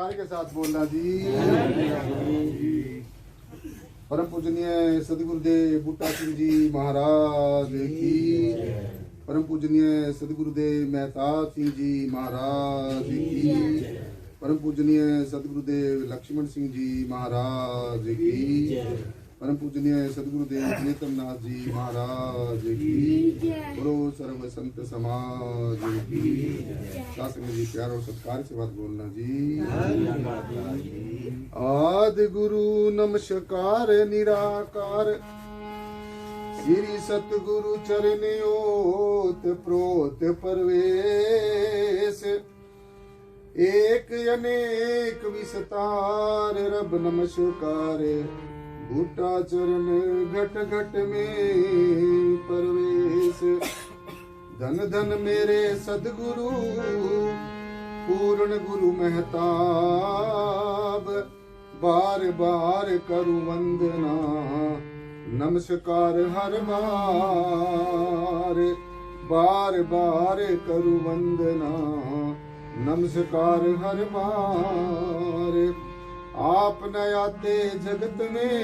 सत्कार के साथ बोलना जी। परम पूजनीय सदगुरुदेव बूटा सिंह जी महाराज की, परम पूजनीय सदगुरुदेव मेहताब सिंह जी महाराज की, परम पूजनीय सदगुरुदेव लक्ष्मण सिंह जी महाराज की, परम पूजनीय सदगुरुदेव प्रीतम नाथ जी महाराज की, बोलो सर्व संत समाज की। शासन जी प्यार और सत्कार से बात बोलना जी। आदि गुरु नमस्कार निराकार, श्री सतगुरु चरण ओत प्रोत परवेश, एक अनेक विस्तार रब नमस्कार, बूटा चरण घट घट में परवेश। धन धन मेरे सदगुरु पूर्ण गुरु मेहताब, बार बार करूं वंदना नमस्कार हर बार, बार बार करूं वंदना नमस्कार हर बार। आप न आते जगत में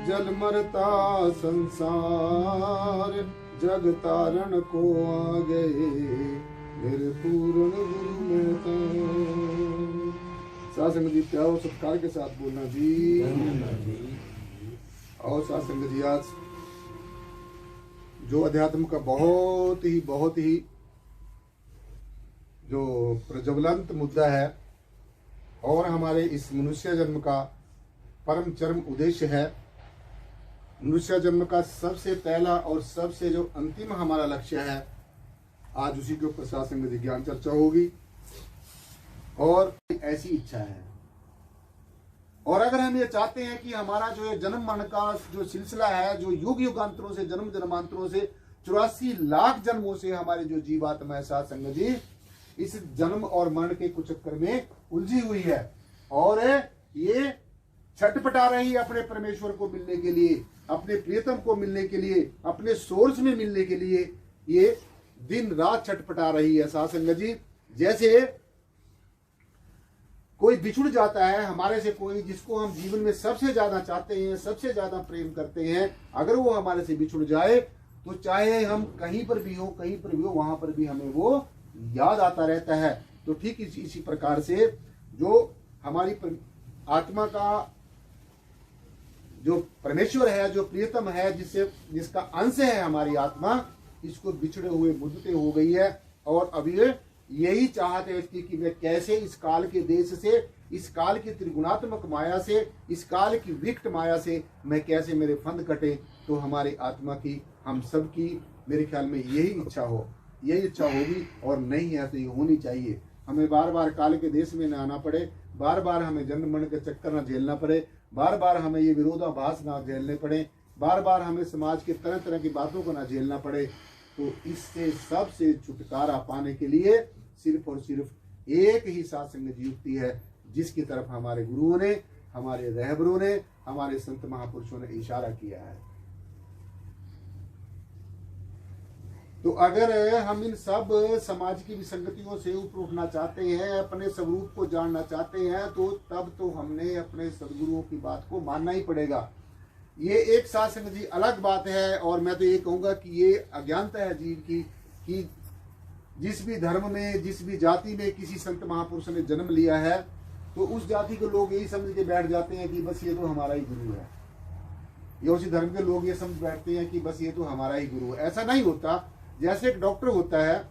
जल मरता संसार, जग तारण को आ गए मेरे पूर्ण गुरु मेहताब। सासंग जी प्यारो सत्कार के साथ बोलना जी। और सासंग जी आज जो अध्यात्म का बहुत ही जो प्रज्वलंत मुद्दा है और हमारे इस मनुष्य जन्म का परम चरम उद्देश्य है, मनुष्य जन्म का सबसे पहला और सबसे जो अंतिम हमारा लक्ष्य है, आज उसी के ऊपर सासंग जी ज्ञान चर्चा होगी। और ऐसी इच्छा है, और अगर हम ये चाहते हैं कि हमारा जो है जन्म मरण का जो सिलसिला है, जो युग युगांतरों से जन्म जन्मांतरों से 84 लाख जन्मों से हमारे जो जीवात्मा है सासंग जी इस जन्म और मरण के कुचक्कर में उलझी हुई है, और ये छटपटा रही है अपने परमेश्वर को मिलने के लिए, अपने प्रियतम को मिलने के लिए, अपने सोर्स में मिलने के लिए ये दिन रात छटपटा रही है सासंग जी। जैसे कोई बिछुड़ जाता है हमारे से, कोई जिसको हम जीवन में सबसे ज्यादा चाहते हैं, सबसे ज्यादा प्रेम करते हैं, अगर वो हमारे से बिछुड़ जाए तो चाहे हम कहीं पर भी हो वहां पर भी हमें वो याद आता रहता है। तो ठीक इसी प्रकार से जो हमारी आत्मा का जो परमेश्वर है, जो प्रियतम है, जिसका अंश है हमारी आत्मा, इसको बिछड़े हुए मुद्दते हो गई है। और अब ये यही चाहते हैं कि मैं कैसे इस काल के देश से, इस काल की त्रिगुणात्मक माया से, इस काल की विकट माया से मैं कैसे मेरे फंद कटे। तो हमारी आत्मा की, हम सब की मेरे ख्याल में यही इच्छा होगी, और नहीं है तो ये होनी चाहिए। हमें बार बार काल के देश में न आना पड़े, बार बार हमें जन्म मरण के चक्कर न झेलना पड़े, बार बार हमें ये विरोधाभास ना झेलने पड़े, बार बार हमें समाज के तरह तरह की बातों को ना झेलना पड़े। तो इससे सबसे छुटकारा पाने के लिए सिर्फ और सिर्फ एक ही सात्संग युक्ति है, जिसकी तरफ हमारे गुरुओं ने, हमारे रहबरों ने, हमारे संत महापुरुषों ने इशारा किया है। तो अगर हम इन सब समाज की विसंगतियों से ऊपर उठना चाहते हैं, अपने स्वरूप को जानना चाहते हैं, तो तब तो हमने अपने सदगुरुओं की बात को मानना ही पड़ेगा। ये एक सात्संग जी अलग बात है, और मैं तो ये कहूंगा कि ये अज्ञानता है जीव की, कि जिस भी धर्म में, जिस भी जाति में किसी संत महापुरुष ने जन्म लिया है, तो उस जाति के लोग यही समझ के बैठ जाते हैं कि बस ये तो हमारा ही गुरु है, या उसी धर्म के लोग ये समझ बैठते हैं कि बस ये तो हमारा ही गुरु है। ऐसा नहीं होता। जैसे एक डॉक्टर होता है,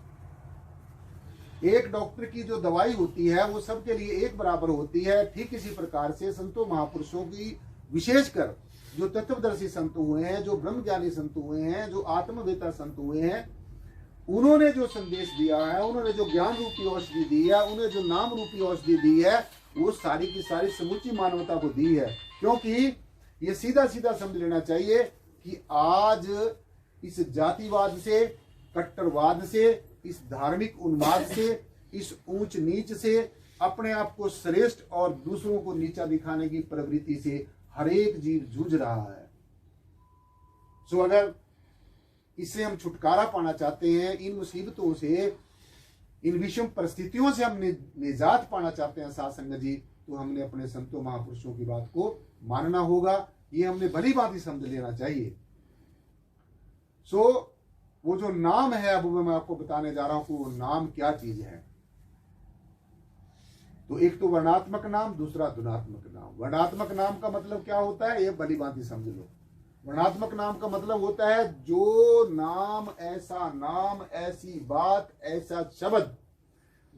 एक डॉक्टर की जो दवाई होती है वो सबके लिए एक बराबर होती है, ठीक इसी प्रकार से संतों महापुरुषों की, विशेषकर जो तत्वदर्शी संत हुए हैं, जो ब्रह्मज्ञानी संत हुए हैं, जो आत्मवेता संत हुए हैं, उन्होंने जो संदेश दिया है, उन्होंने जो ज्ञान रूपी औषधि दी है, उन्हें जो नाम रूपी औषधि दी है, वो सारी की सारी समूची मानवता को दी है। क्योंकि ये सीधा सीधा समझ लेना चाहिए कि आज इस जातिवाद से, कट्टरवाद से, इस धार्मिक उन्माद से, इस ऊंच नीच से, अपने आप को श्रेष्ठ और दूसरों को नीचा दिखाने की प्रवृत्ति से हर एक जीव जूझ रहा है। अगर इससे हम छुटकारा पाना चाहते हैं, इन मुसीबतों से इन विषम परिस्थितियों से हम निजात पाना चाहते हैं साथ संगत जी, तो हमने अपने संतों महापुरुषों की बात को मानना होगा। ये हमने भली भांति समझ लेना चाहिए। सो वो जो नाम है, अब मैं आपको बताने जा रहा हूं कि वो नाम क्या चीज है। तो एक तो वर्णात्मक नाम, दूसरा धुनात्मक नाम। वर्णात्मक नाम का मतलब क्या होता है, ये भली भांति समझ लो। वर्णात्मक नाम का मतलब होता है जो नाम, ऐसा नाम, ऐसी बात, ऐसा शब्द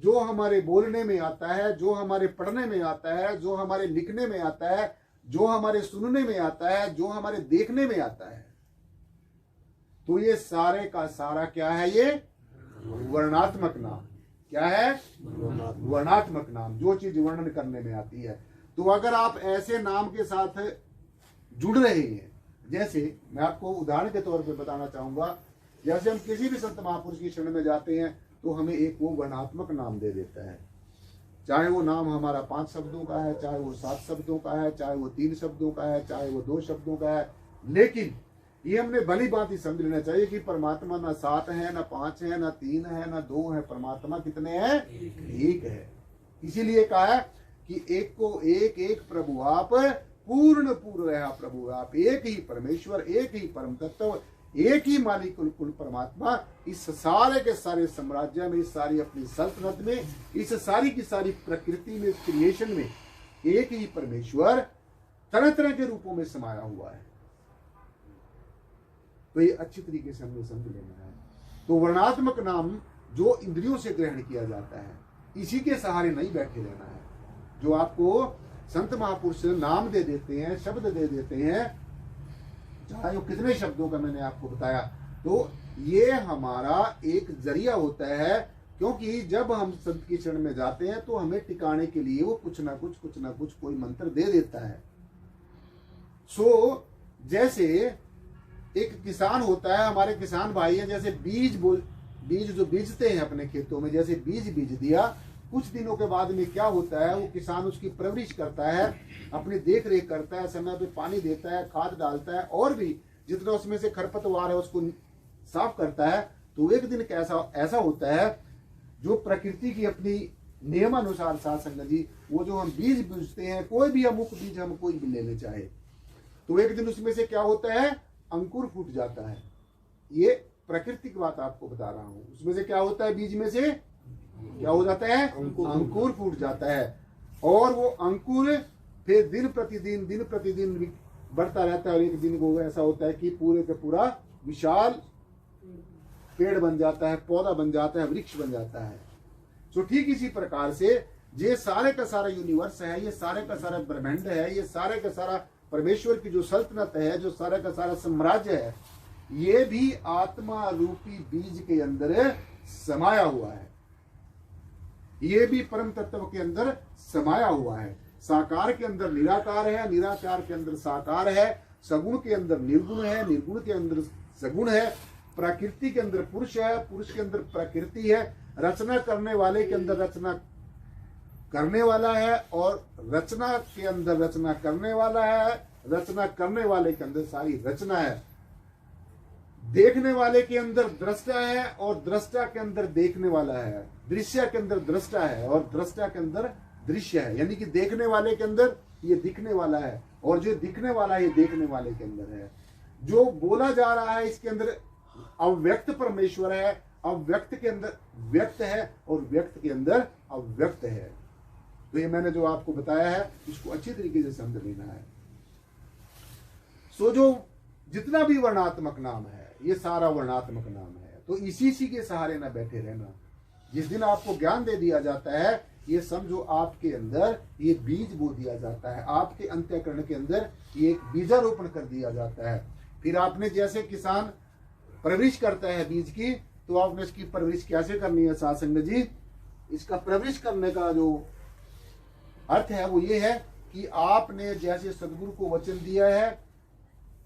जो हमारे बोलने में आता है, जो हमारे पढ़ने में आता है, जो हमारे लिखने में आता है, जो हमारे सुनने में आता है, जो हमारे देखने में आता है। तो ये सारे का सारा क्या है, ये वर्णात्मक नाम। क्या है, वर्णात्मक नाम, जो चीज वर्णन करने में आती है। तो अगर आप ऐसे नाम के साथ जुड़ रहे हैं, जैसे मैं आपको उदाहरण के तौर पे बताना चाहूंगा, जैसे हम किसी भी संत महापुरुष की शरण में जाते हैं तो हमें एक वो वर्णात्मक नाम दे देता है। चाहे वो नाम हमारा 5 शब्दों का है, चाहे वो 7 शब्दों का है, चाहे वो 3 शब्दों का है, चाहे वो 2 शब्दों का है, लेकिन ये हमने भली बात ही समझ लेना चाहिए कि परमात्मा ना 7 है, ना 5 है, ना 3 है, ना 2 है। परमात्मा कितने हैं, एक है। इसीलिए कहा है कि एक को एक, एक प्रभु आप, पूर्ण पूर्ण है प्रभु आप, एक ही परमेश्वर, एक ही परम तत्व, एक ही मालिक कुल परमात्मा। इस सारे के सारे साम्राज्य में, इस सारी अपनी सल्तनत में, इस सारी की सारी प्रकृति में, क्रिएशन में एक ही परमेश्वर तरह तरह के रूपों में समाया हुआ है। तो ये अच्छी तरीके से हमने समझ लेना है। तो वर्णात्मक नाम जो इंद्रियों से ग्रहण किया जाता है, इसी के सहारे नहीं बैठे रहना है। जो आपको संत महापुरुष नाम दे देते हैं, शब्द दे देते हैं, चाहे वो कितने शब्दों का मैंने आपको बताया, तो ये हमारा एक जरिया होता है। क्योंकि जब हम संत की शरण में जाते हैं तो हमें टिकाने के लिए वो कुछ ना कुछ कोई मंत्र दे देता है। सो जैसे एक किसान होता है, हमारे किसान भाई है, जैसे बीज जो बीजते हैं अपने खेतों में, जैसे बीज बीज दिया, कुछ दिनों के बाद में क्या होता है, वो किसान उसकी परवरिश करता है, अपनी देख रेख करता है, समय पे पानी देता है, खाद डालता है, और भी जितना उसमें से खरपतवार है उसको साफ करता है। तो एक दिन ऐसा होता है, जो प्रकृति की अपनी नियमानुसार साथ संगत जी, वो जो हम बीज बीजते हैं, कोई भी अमुक बीज हम कोई भी लेने चाहे, तो एक दिन उसमें से क्या होता है, अंकुर फूट जाता है। ये प्रकृति की बात आपको बता रहा हूं। उसमें से क्या होता है, बीज में से क्या हो जाता है, अंकुर फूट जाता है। और वो अंकुर फिर दिन प्रतिदिन बढ़ता रहता है, और एक दिन को ऐसा होता है कि पूरे का पूरा विशाल पेड़ बन जाता है, पौधा बन जाता है, वृक्ष बन जाता है। तो ठीक इसी प्रकार से ये सारे का सारा यूनिवर्स है, ये सारे का सारा ब्रह्मांड है, ये सारे का सारा परमेश्वर की जो सल्तनत है, जो सारा का सारा साम्राज्य है, ये भी आत्मा रूपी बीज के अंदर समाया हुआ है। ये भी परम तत्व के अंदर समाया हुआ है। साकार के अंदर निराकार है, निराकार के अंदर साकार है, सगुण के अंदर निर्गुण है, निर्गुण के अंदर सगुण है, प्रकृति के अंदर पुरुष है, पुरुष के अंदर प्रकृति है, रचना करने वाले के अंदर रचना करने वाला है, और रचना के अंदर रचना करने वाला है, रचना करने वाले के अंदर सारी रचना है, देखने वाले के अंदर दृष्टा है, और दृष्टा के अंदर देखने वाला है, दृश्य के अंदर दृष्टा है, और दृष्टा के अंदर दृश्य है। यानी कि देखने वाले के अंदर ये दिखने वाला है, और जो दिखने वाला है ये देखने वाले के अंदर है। जो बोला जा रहा है इसके अंदर अव्यक्त परमेश्वर है, अव्यक्त के अंदर व्यक्त है, और व्यक्त के अंदर अव्यक्त है। तो ये मैंने जो आपको बताया है, इसको अच्छी तरीके से समझ लेना है। सो जो जितना भी वर्णात्मक नाम है, ये सारा वर्णात्मक नाम है। तो इसी के सहारे ना बैठे रहना। जिस दिन आपको ज्ञान दे दिया जाता है, ये समझो आपके अंदर ये बीज बो दिया जाता है, आपके अंतःकरण के अंदर ये एक बीजारोपण कर दिया जाता है। फिर आपने जैसे किसान परवरिश करता है बीज की, तो आपने इसकी परवरिश कैसे करनी है साथ संगत जी। इसका परवरिश करने का जो अर्थ है वो ये है कि आपने जैसे सदगुरु को वचन दिया है,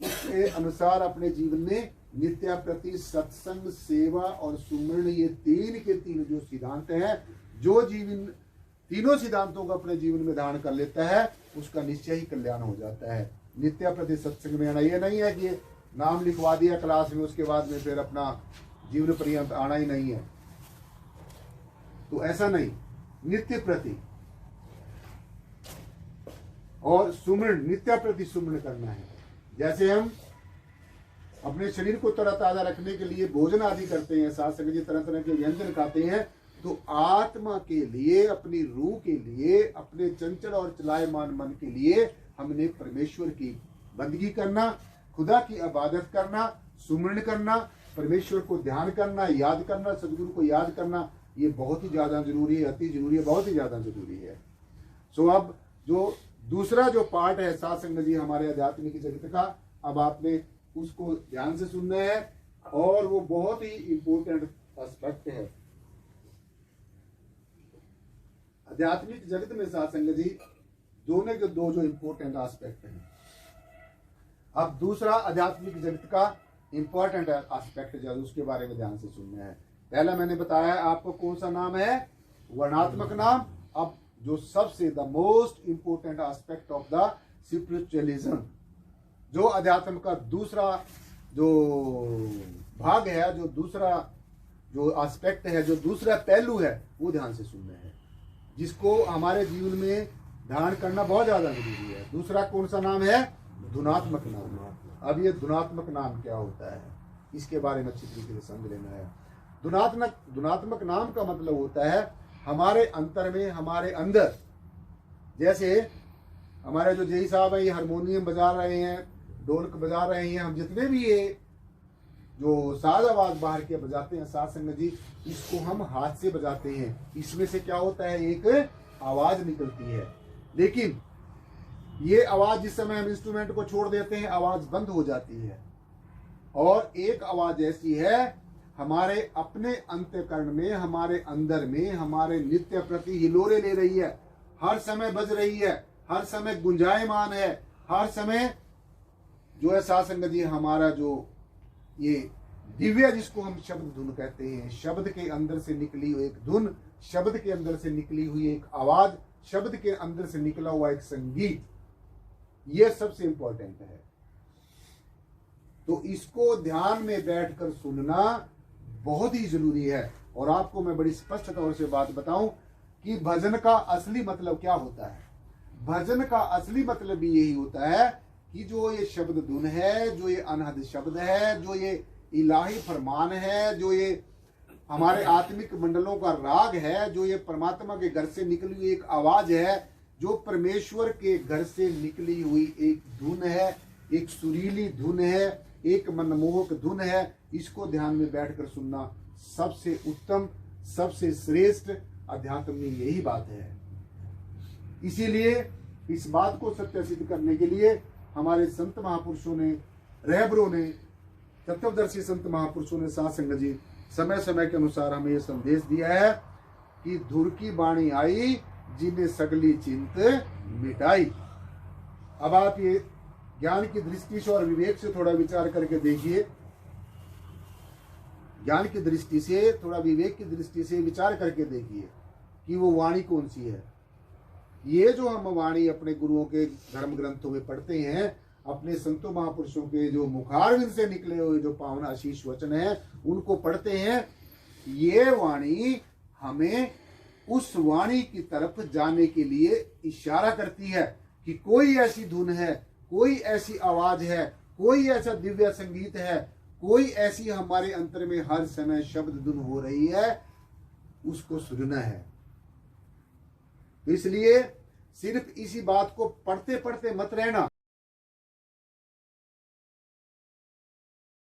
उसके अनुसार अपने जीवन में नित्य प्रति सत्संग, सेवा और सुमरण, ये 3 के 3 जो सिद्धांत हैं, जो जीवन तीनों सिद्धांतों को अपने जीवन में धारण कर लेता है, उसका निश्चय ही कल्याण हो जाता है। नित्य प्रति सत्संग में आना, ये नहीं है कि नाम लिखवा दिया क्लास में, उसके बाद में फिर अपना जीवन पर्यंत आना ही नहीं है। तो ऐसा नहीं, नित्य प्रति और सुमरण, नित्य प्रति सुमरण करना है। जैसे हम अपने शरीर को तरोताजा रखने के लिए भोजन आदि करते हैं, साथ संग जी तरह तरह के व्यंजन खाते हैं, तो आत्मा के लिए, अपनी रूह के लिए, अपने चंचल और चलायमान मन के लिए हमने परमेश्वर की बंदगी करना, खुदा की इबादत करना, सुमरण करना, परमेश्वर को ध्यान करना, याद करना, सदगुरु को याद करना, ये बहुत ही ज्यादा जरूरी है, अति जरूरी है, बहुत ही ज्यादा जरूरी है। सो अब जो दूसरा जो पार्ट है साथ संगत जी हमारे आध्यात्मिक जगत का, अब आपने उसको ध्यान से सुनना है और वो बहुत ही इंपॉर्टेंट एस्पेक्ट है आध्यात्मिक जगत में। साथ संगत जी दोनों के दो जो इंपॉर्टेंट एस्पेक्ट हैं। अब दूसरा आध्यात्मिक जगत का इंपॉर्टेंट एस्पेक्ट जो है उसके बारे में ध्यान से सुनना है। पहला मैंने बताया आपको कौन सा नाम है, वर्णात्मक नाम। अब जो सबसे the most important aspect of the spiritualism, जो अध्यात्म का दूसरा जो भाग है, जो दूसरा जो एस्पेक्ट है, जो दूसरा पहलू है, वो ध्यान से सुनना है, जिसको हमारे जीवन में ध्यान करना बहुत ज्यादा जरूरी है। दूसरा कौन सा नाम है, धुनात्मक नाम। अब ये धुनात्मक नाम क्या होता है, इसके बारे में अच्छी तरीके से समझ लेना है। धुनात्मक नाम का मतलब होता है हमारे अंतर में, हमारे अंदर, जैसे हमारे जो जय साहब है ये हारमोनियम बजा रहे हैं, ढोलक बजा रहे हैं, हम जितने भी ये जो साज आवाज बाहर के बजाते हैं साथ संगत जी, इसको हम हाथ से बजाते हैं। इसमें से क्या होता है, एक आवाज निकलती है, लेकिन ये आवाज जिस समय हम इंस्ट्रूमेंट को छोड़ देते हैं आवाज बंद हो जाती है। और एक आवाज ऐसी है हमारे अपने अंतःकरण में, हमारे अंदर में, हमारे नित्य प्रति हिलोरे ले रही है, हर समय बज रही है, हर समय गुंजायमान है, हर समय जो है साथ संगत जी हमारा जो ये दिव्य जिसको हम शब्द धुन कहते हैं, शब्द के अंदर से निकली हुई एक धुन, शब्द के अंदर से निकली हुई एक आवाज, शब्द के अंदर से निकला हुआ एक संगीत, ये सबसे इंपॉर्टेंट है। तो इसको ध्यान में बैठकर सुनना बहुत ही जरूरी है। और आपको मैं बड़ी स्पष्ट तौर से बात बताऊं कि भजन का असली मतलब क्या होता है। भजन का असली मतलब भी यही होता है कि जो ये शब्द धुन है, जो ये अनहद शब्द है, जो ये इलाही फरमान है, जो ये हमारे आत्मिक मंडलों का राग है, जो ये परमात्मा के घर से निकली हुई एक आवाज है, जो परमेश्वर के घर से निकली हुई एक धुन है, एक सुरीली धुन है, एक मनमोहक धुन है, इसको ध्यान में बैठकर सुनना सबसे उत्तम, सबसे श्रेष्ठ अध्यात्म में यही बात है। इसीलिए इस बात को सत्य सिद्ध करने के लिए हमारे संत महापुरुषों ने, रहबरों ने, तत्वदर्शी संत महापुरुषों ने साथ संगत जी समय समय के अनुसार हमें यह संदेश दिया है कि धुर की बाणी आई जिन्हें सगली चिंत मिटाई। अब आप ये ज्ञान की दृष्टि से और विवेक से थोड़ा विचार करके देखिए, ज्ञान की दृष्टि से, थोड़ा विवेक की दृष्टि से विचार करके देखिए कि वो वाणी कौन सी है। ये जो हम वाणी अपने गुरुओं के धर्म ग्रंथों में पढ़ते हैं, अपने संतों महापुरुषों के जो मुखारविंद से निकले हुए जो पावन आशीष वचन है उनको पढ़ते हैं, ये वाणी हमें उस वाणी की तरफ जाने के लिए इशारा करती है कि कोई ऐसी धुन है, कोई ऐसी आवाज है, कोई ऐसा दिव्य संगीत है, कोई ऐसी हमारे अंतर में हर समय शब्द धुन हो रही है, उसको सुनना है। इसलिए सिर्फ इसी बात को पढ़ते पढ़ते मत रहना,